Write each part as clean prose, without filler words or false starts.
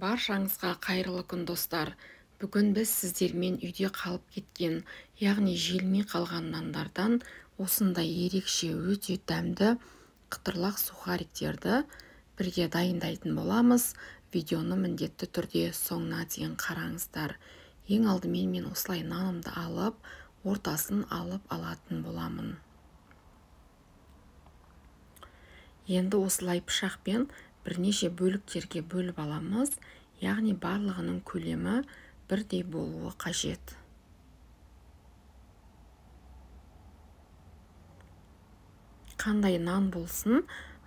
Баршаңызға қайырлы күн достар. Бүгін біз сіздермен үйде қалып кеткен, яғни желмей қалған нандардан осындай ерекше өте дәмді қытырлақ сухариктерді бірге дайындайтын боламыз. Видеоны міндетті түрде соңына дейін қараңыздар. Ең алдымен мен осылай нанымды алып, ортасын алып алатын боламын. Енді осылай пышақпен бірнеше бөліктерге бөліп аламыз, яғни барлығының көлемі бірдей болуы қажет. Қандай нан болсын,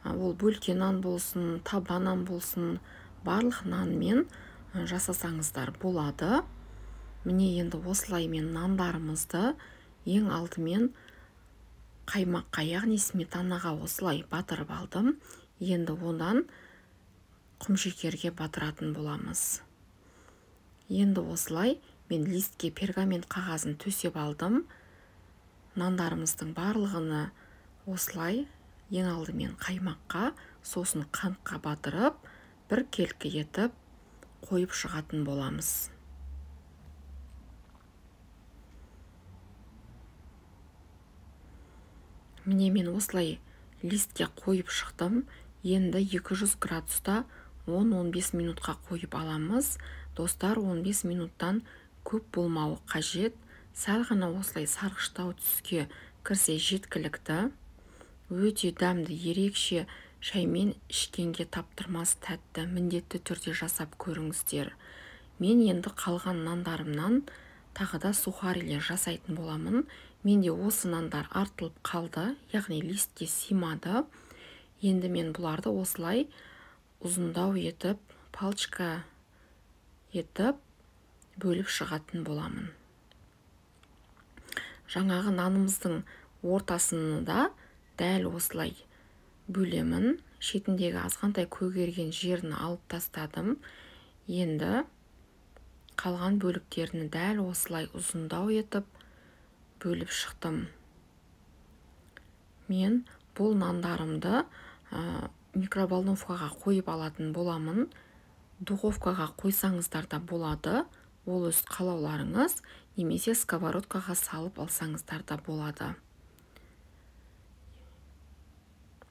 ол бөлке нан болсын, таба нан болсын, барлық нанмен жасасаңыздар болады. Міне енді осылай мен нандарымызды ең алдымен қаймаққа, яғни сметанаға осылай батырып алдым. Енді одан құмшекерге батыратын боламыз. Енді осылай мен листке пергамент қағазын төсеп алдым. Нандарымыздың барлығыны осылай ең алдымен қаймаққа, сосын қантқа батырып, бір келкі етіп қойып шығатын боламыз. Міне мен осылай листке қойып шықтым. Енді 200 градуста 10-15 минутқа қойып аламыз. Достар, 15 минуттан көп болмауы қажет. Сәл ғана осылай сарғыштау түске кірсе жеткілікті. Өте дәмді, ерекше, шаймен ішкенге таптырмас тәтті, міндетті түрде жасап көріңіздер. Мен енді қалған нандарымнан тағы да сухарилер жасайтын боламын. Менде осы нандар артылып қалды, яғни листке симады. Енді мен бұларды осылай ұзындау етіп, палчка етіп бөліп шығатын боламын. Жаңағы нанымыздың ортасını да дәл осылай бөлемін. Шетіндегі азғантай көгерген жерін алып тастадым. Енді қалған бөліктерін дәл осылай ұзындау етіп бөліп шықтым. Мен бұл нандарымды микроволновкаға қойып алатын боламын. Духовкаға қойсаңыздар да болады. Ол өз қалауларыңыз, немесе сковородкаға салып алсаңыздар да болады.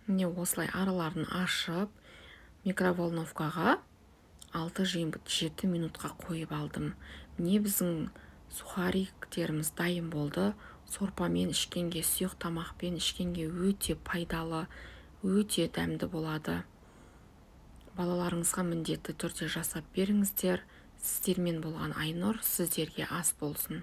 Міне осылай араларын ашып, микроволновкаға 6-7 минутқа қойып алдым. Міне біздің сухариктеріміз дайын болды. Сорпамен ішкенге, сұйық тамақпен ішкенге өте пайдалы, өте дәмді болады. Балаларыңызға міндетті түрде жасап беріңіздер. Сіздермен болған Айнұр, сіздерге ас болсын.